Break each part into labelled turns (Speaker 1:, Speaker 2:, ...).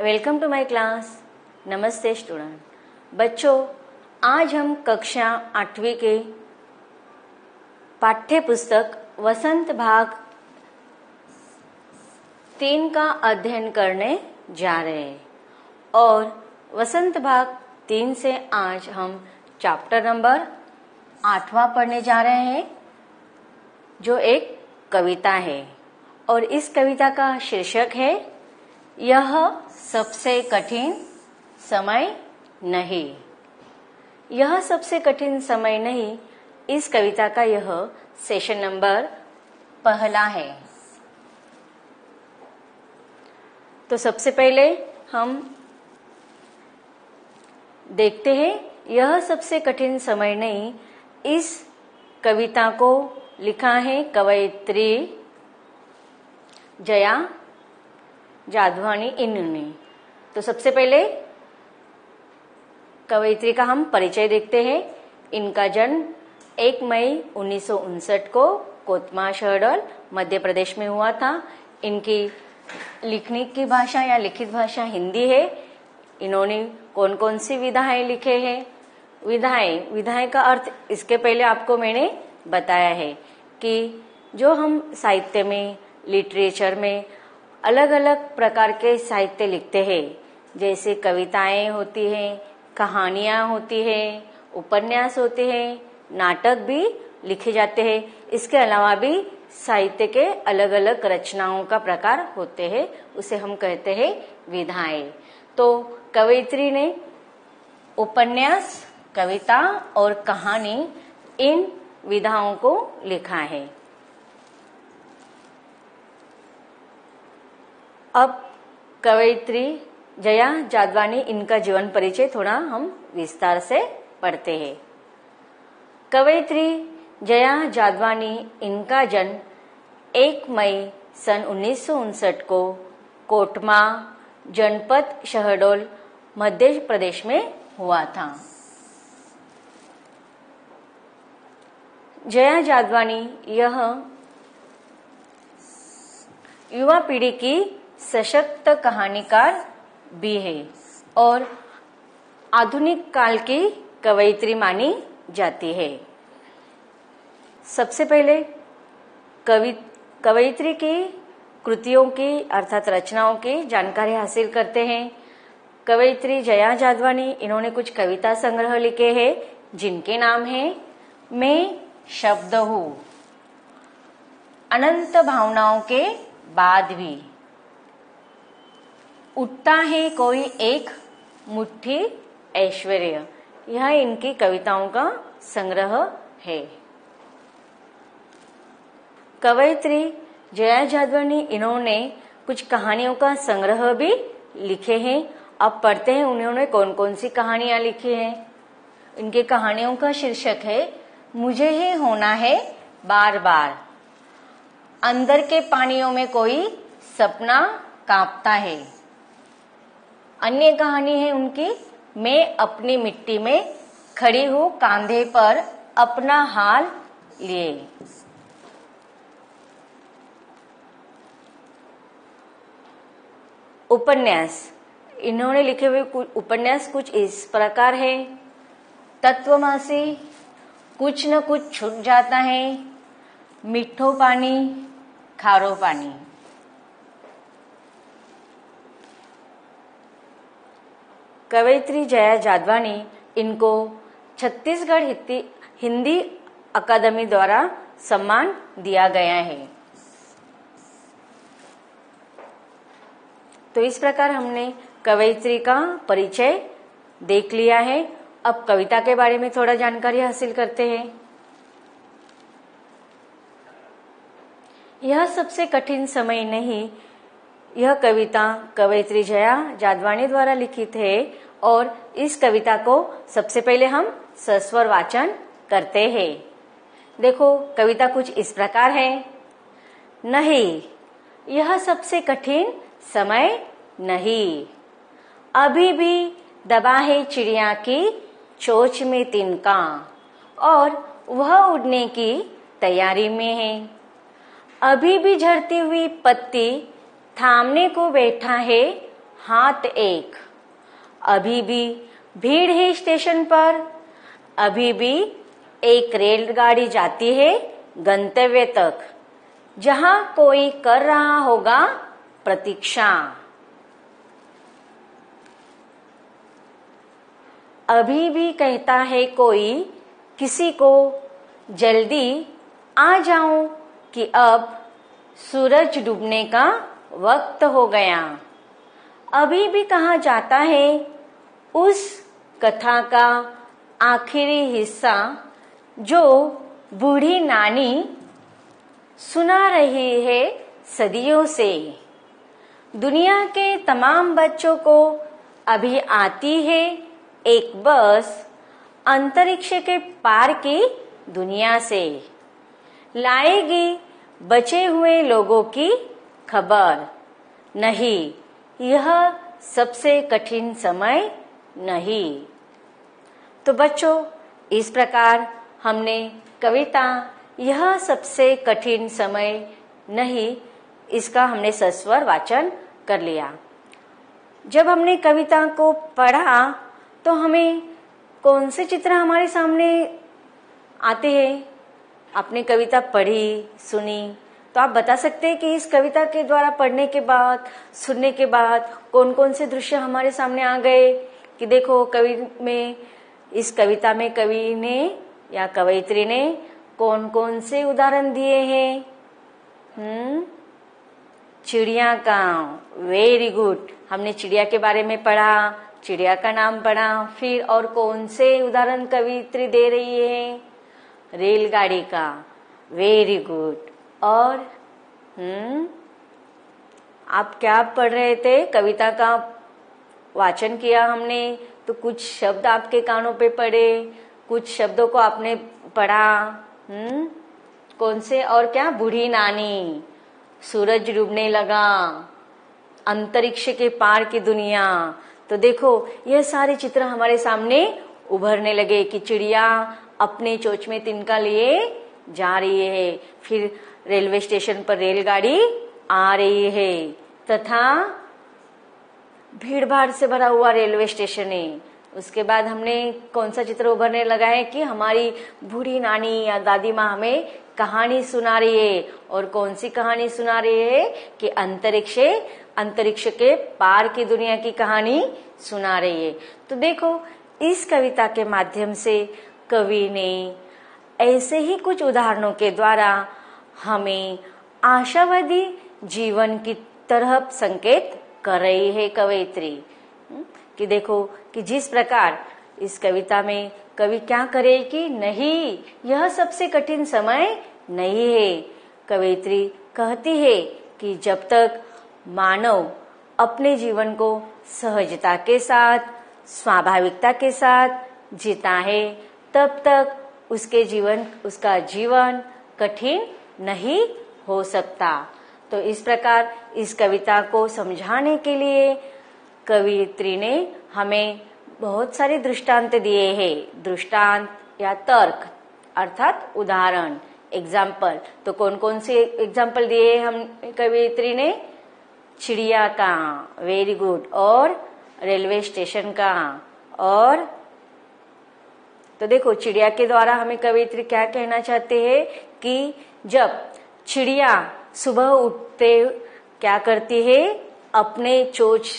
Speaker 1: Welcome to my class. नमस्ते student. बच्चों, आज हम कक्षा 8वीं के पाठ्य पुस्तक वसंत भाग 3 का अध्ययन करने जा रहे हैं और वसंत भाग 3 से आज हम चैप्टर नंबर 8वां पढ़ने जा रहे हैं, जो एक कविता है और इस कविता का शीर्षक है यह सबसे कठिन समय नहीं। यह सबसे कठिन समय नहीं, इस कविता का यह सेशन नंबर 1 है। तो सबसे पहले हम देखते हैं यह सबसे कठिन समय नहीं। इस कविता को लिखा है कवयित्री जया जादवानी इन्होंने। तो सबसे पहले कवयित्री का हम परिचय देखते हैं। इनका जन्म 1 मई 1959 को कोतमा शहडोल मध्य प्रदेश में हुआ था। इनकी लिखने की भाषा या लिखित भाषा हिंदी है। इन्होंने कौन कौन सी विधाएं लिखे हैं? विधाएं का अर्थ इसके पहले आपको मैंने बताया है कि जो हम साहित्य में, लिटरेचर में अलग अलग प्रकार के साहित्य लिखते हैं, जैसे कविताएं होती हैं, कहानियां होती हैं, उपन्यास होते हैं, नाटक भी लिखे जाते हैं। इसके अलावा भी साहित्य के अलग अलग रचनाओं का प्रकार होते हैं, उसे हम कहते हैं विधाएं। तो कवयित्री ने उपन्यास, कविता और कहानी इन विधाओं को लिखा है। अब कवयित्री जया जादवानी, इनका जीवन परिचय थोड़ा हम विस्तार से पढ़ते हैं। कवयित्री जया जादवानी, इनका जन्म 1 मई सन 1959 को कोटमा जनपद शहडोल मध्य प्रदेश में हुआ था। जया जादवानी यह युवा पीढ़ी की सशक्त कहानीकार भी है और आधुनिक काल की कवयित्री मानी जाती है। सबसे पहले कवयित्री की कृतियों की अर्थात रचनाओं की जानकारी हासिल करते हैं। कवयित्री जया जादवानी, इन्होंने कुछ कविता संग्रह लिखे हैं जिनके नाम हैं मैं शब्द हूँ, अनंत भावनाओं के बाद भी, उठता है कोई एक मुट्ठी ऐश्वर्य। यह इनकी कविताओं का संग्रह है। कवयित्री जया जादवानी, इन्होंने कुछ कहानियों का संग्रह भी लिखे हैं। अब पढ़ते हैं उन्होंने कौन कौन सी कहानियां लिखी हैं। इनकी कहानियों का शीर्षक है मुझे ही होना है बार बार, अंदर के पानियों में कोई सपना कांपता है। अन्य कहानी है उनकी मैं अपनी मिट्टी में खड़ी हूँ कांधे पर अपना हाल लिए। उपन्यास, इन्होंने लिखे हुए उपन्यास कुछ इस प्रकार है। तत्वमासी, कुछ न कुछ छूट जाता है, मीठो पानी, खारो पानी। कवयित्री जया जादवानी, इनको छत्तीसगढ़ हिंदी अकादमी द्वारा सम्मान दिया गया है। तो इस प्रकार हमने कवयित्री का परिचय देख लिया है। अब कविता के बारे में थोड़ा जानकारी हासिल करते हैं। यह सबसे कठिन समय नहीं, यह कविता कवयित्री जया जादवानी द्वारा लिखित है और इस कविता को सबसे पहले हम सस्वर वाचन करते हैं। देखो, कविता कुछ इस प्रकार है। नहीं, यह सबसे कठिन समय नहीं, अभी भी दबा है चिड़िया की चोंच में तिनका और वह उड़ने की तैयारी में है। अभी भी झड़ती हुई पत्ती थामने को बैठा है हाथ एक। अभी भी भीड़ है स्टेशन पर, अभी भी एक रेलगाड़ी जाती है गंतव्य तक, जहां कोई कर रहा होगा प्रतीक्षा। अभी भी कहता है कोई किसी को, जल्दी आ जाऊं कि अब सूरज डूबने का वक्त हो गया। अभी भी कहा जाता है उस कथा का आखिरी हिस्सा जो बूढ़ी नानी सुना रही है सदियों से। दुनिया के तमाम बच्चों को अभी आती है एक बस अंतरिक्ष के पार की दुनिया से, लाएगी बचे हुए लोगों की खबर। नहीं, यह सबसे कठिन समय नहीं। तो बच्चों, इस प्रकार हमने कविता यह सबसे कठिन समय नहीं, इसका हमने सस्वर वाचन कर लिया। जब हमने कविता को पढ़ा तो हमें कौन से चित्र हमारे सामने आते हैं? आपने कविता पढ़ी, सुनी, तो आप बता सकते हैं कि इस कविता के द्वारा पढ़ने के बाद, सुनने के बाद कौन कौन से दृश्य हमारे सामने आ गए कि देखो इस कविता में कवि ने या कवयित्री ने कौन कौन से उदाहरण दिए हैं? चिड़िया का, वेरी गुड। हमने चिड़िया के बारे में पढ़ा, चिड़िया का नाम पढ़ा। फिर और कौन से उदाहरण कवयित्री दे रही है? रेलगाड़ी का, वेरी गुड। और आप क्या पढ़ रहे थे? कविता का वाचन किया हमने, तो कुछ शब्द आपके कानों पे पड़े, कुछ शब्दों को आपने पढ़ा। कौन से? और क्या? बूढ़ी नानी, सूरज डूबने लगा, अंतरिक्ष के पार की दुनिया। तो देखो, यह सारे चित्र हमारे सामने उभरने लगे कि चिड़िया अपने चोंच में तिनका लिए जा रही है, फिर रेलवे स्टेशन पर रेलगाड़ी आ रही है तथा भीड़ भाड़ से भरा हुआ रेलवे स्टेशन है। उसके बाद हमने कौन सा चित्र उभरने लगा है कि हमारी बूढ़ी नानी या दादी माँ हमें कहानी सुना रही है। और कौन सी कहानी सुना रही है? कि अंतरिक्ष के पार की दुनिया की कहानी सुना रही है। तो देखो, इस कविता के माध्यम से कवि ने ऐसे ही कुछ उदाहरणों के द्वारा हमें आशावादी जीवन की तरफ संकेत कर रही है कवयित्री। कि देखो कि जिस प्रकार इस कविता में कवि क्या करे कि नहीं, यह सबसे कठिन समय नहीं है। कवयित्री कहती है कि जब तक मानव अपने जीवन को सहजता के साथ, स्वाभाविकता के साथ जीता है, तब तक उसका जीवन कठिन नहीं हो सकता। तो इस प्रकार इस कविता को समझाने के लिए कवयित्री ने हमें बहुत सारे दृष्टांत दिए हैं। दृष्टांत या तर्क अर्थात उदाहरण, एग्जाम्पल। तो कौन कौन से एग्जाम्पल दिए हम कवयित्री ने? चिड़िया का, वेरी गुड। और रेलवे स्टेशन का। और तो देखो, चिड़िया के द्वारा हमें कवयित्री क्या कहना चाहते हैं कि जब चिड़िया सुबह उठते क्या करती है? अपने चोंच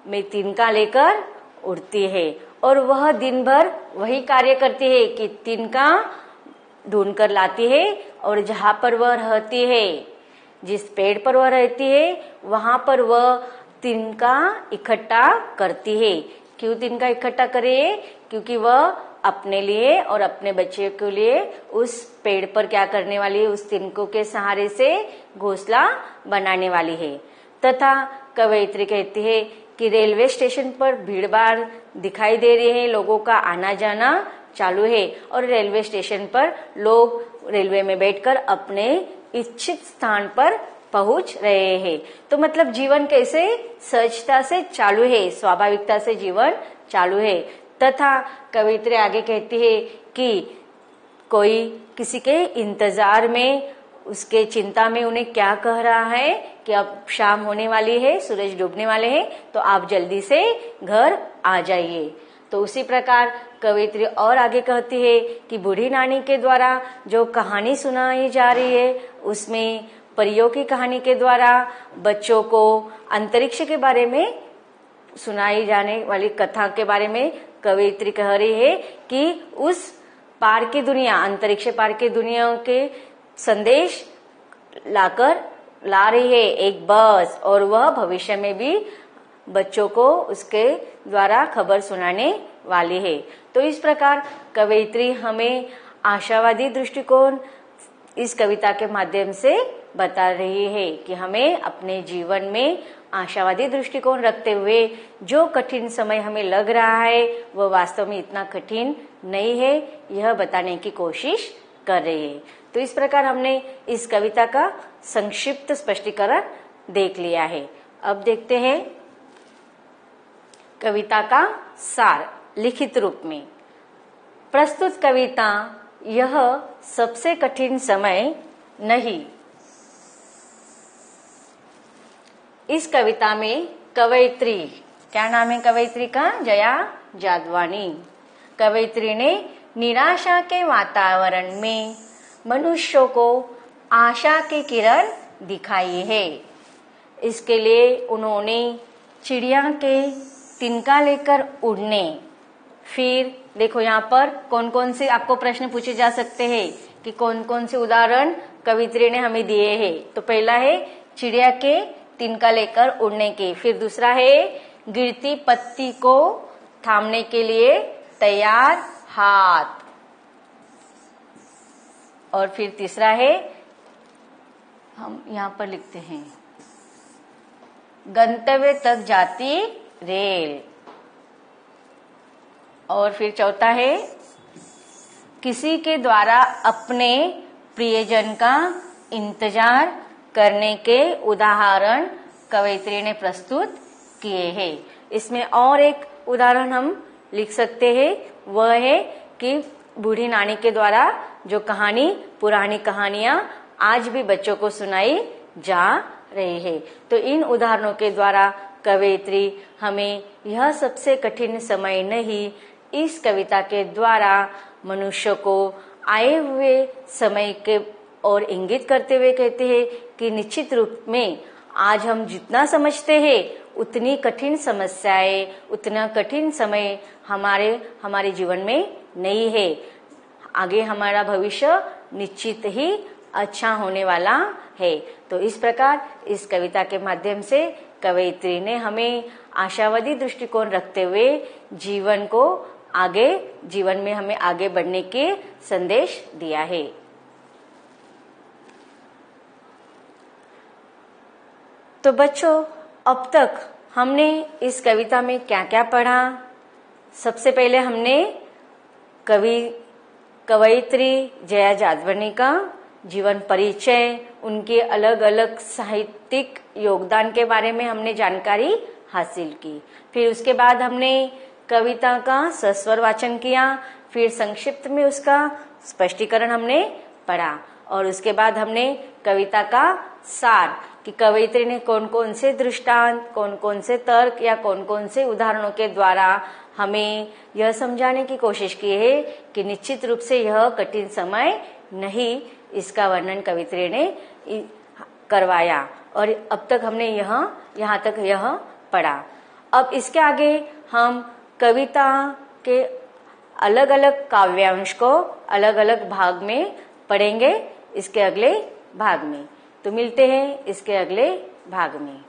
Speaker 1: में तिनका लेकर उड़ती है और वह दिन भर वही कार्य करती है कि तिनका ढूंढ कर लाती है और जहां पर वह रहती है, जिस पेड़ पर वह रहती है, वहां पर वह तिनका इकट्ठा करती है। क्यों तिनका इकट्ठा करे? क्योंकि वह अपने लिए और अपने बच्चे के लिए उस पेड़ पर क्या करने वाली है? उस तिनकों के सहारे से घोंसला बनाने वाली है। तथा कवयित्री कहती है कि रेलवे स्टेशन पर भीड़ भाड़ दिखाई दे रही है, लोगों का आना जाना चालू है और रेलवे स्टेशन पर लोग रेलवे में बैठकर अपने इच्छित स्थान पर पहुंच रहे हैं। तो मतलब जीवन कैसे सहजता से चालू है, स्वाभाविकता से जीवन चालू है। तथा कवयित्री आगे कहती है कि कोई किसी के इंतजार में उसके चिंता में उन्हें क्या कह रहा है कि अब शाम होने वाली है, सूरज डूबने वाले हैं, तो आप जल्दी से घर आ जाइए। तो उसी प्रकार कवयित्री और आगे कहती है कि बूढ़ी नानी के द्वारा जो कहानी सुनाई जा रही है उसमें परियों की कहानी के द्वारा बच्चों को अंतरिक्ष के बारे में सुनाई जाने वाली कथा के बारे में कवयित्री कह रही है कि उस पार की दुनिया, अंतरिक्ष पार की दुनिया के संदेश ला रही है एक बस, और वह भविष्य में भी बच्चों को उसके द्वारा खबर सुनाने वाली है। तो इस प्रकार कवयित्री हमें आशावादी दृष्टिकोण इस कविता के माध्यम से बता रही है कि हमें अपने जीवन में आशावादी दृष्टिकोण रखते हुए जो कठिन समय हमें लग रहा है वह वास्तव में इतना कठिन नहीं है, यह बताने की कोशिश कर रही है। तो इस प्रकार हमने इस कविता का संक्षिप्त स्पष्टीकरण देख लिया है। अब देखते हैं कविता का सार लिखित रूप में। प्रस्तुत कविता यह सबसे कठिन समय नहीं। इस कविता में कवयित्री, क्या नाम है कवयित्री का? जया जादवानी। कवयित्री ने निराशा के वातावरण में मनुष्यों को आशा की किरण दिखाई है। इसके लिए उन्होंने चिड़िया के तिनका लेकर उड़ने, फिर देखो यहाँ पर कौन कौन से आपको प्रश्न पूछे जा सकते हैं कि कौन कौन से उदाहरण कवयित्री ने हमें दिए हैं। तो पहला है चिड़िया के तिनका लेकर उड़ने के, फिर दूसरा है गिरती पत्ती को थामने के लिए तैयार हाथ, और फिर तीसरा है, हम यहाँ पर लिखते हैं, गंतव्य तक जाती रेल, और फिर चौथा है किसी के द्वारा अपने प्रियजन का इंतजार करने के उदाहरण कवयित्री ने प्रस्तुत किए हैं। इसमें और एक उदाहरण हम लिख सकते हैं, वह है कि बूढ़ी नानी के द्वारा जो कहानी, पुरानी कहानियां आज भी बच्चों को सुनाई जा रही है। तो इन उदाहरणों के द्वारा कवयित्री हमें यह सबसे कठिन समय नहीं, इस कविता के द्वारा मनुष्य को आए हुए समय के और इंगित करते हुए कहते हैं कि निश्चित रूप में आज हम जितना समझते हैं उतनी कठिन समस्याएं, उतना कठिन समय हमारे जीवन में नहीं है। आगे हमारा भविष्य निश्चित ही अच्छा होने वाला है। तो इस प्रकार इस कविता के माध्यम से कवयित्री ने हमें आशावादी दृष्टिकोण रखते हुए जीवन में हमें आगे बढ़ने के संदेश दिया है। तो बच्चों, अब तक हमने इस कविता में क्या क्या पढ़ा? सबसे पहले हमने कवयित्री जया जादवानी का जीवन परिचय, उनके अलग अलग साहित्यिक योगदान के बारे में हमने जानकारी हासिल की। फिर उसके बाद हमने कविता का सस्वर वाचन किया, फिर संक्षिप्त में उसका स्पष्टीकरण हमने पढ़ा, और उसके बाद हमने कविता का सार कि कवयित्री ने कौन कौन से दृष्टांत, कौन कौन से तर्क या कौन कौन से उदाहरणों के द्वारा हमें यह समझाने की कोशिश की है कि निश्चित रूप से यह कठिन समय नहीं, इसका वर्णन कवयित्री ने करवाया। और अब तक हमने यहाँ तक यह पढ़ा। अब इसके आगे हम कविता के अलग अलग काव्यांश को अलग अलग भाग में पढ़ेंगे इसके अगले भाग में। तो मिलते हैं इसके अगले भाग में।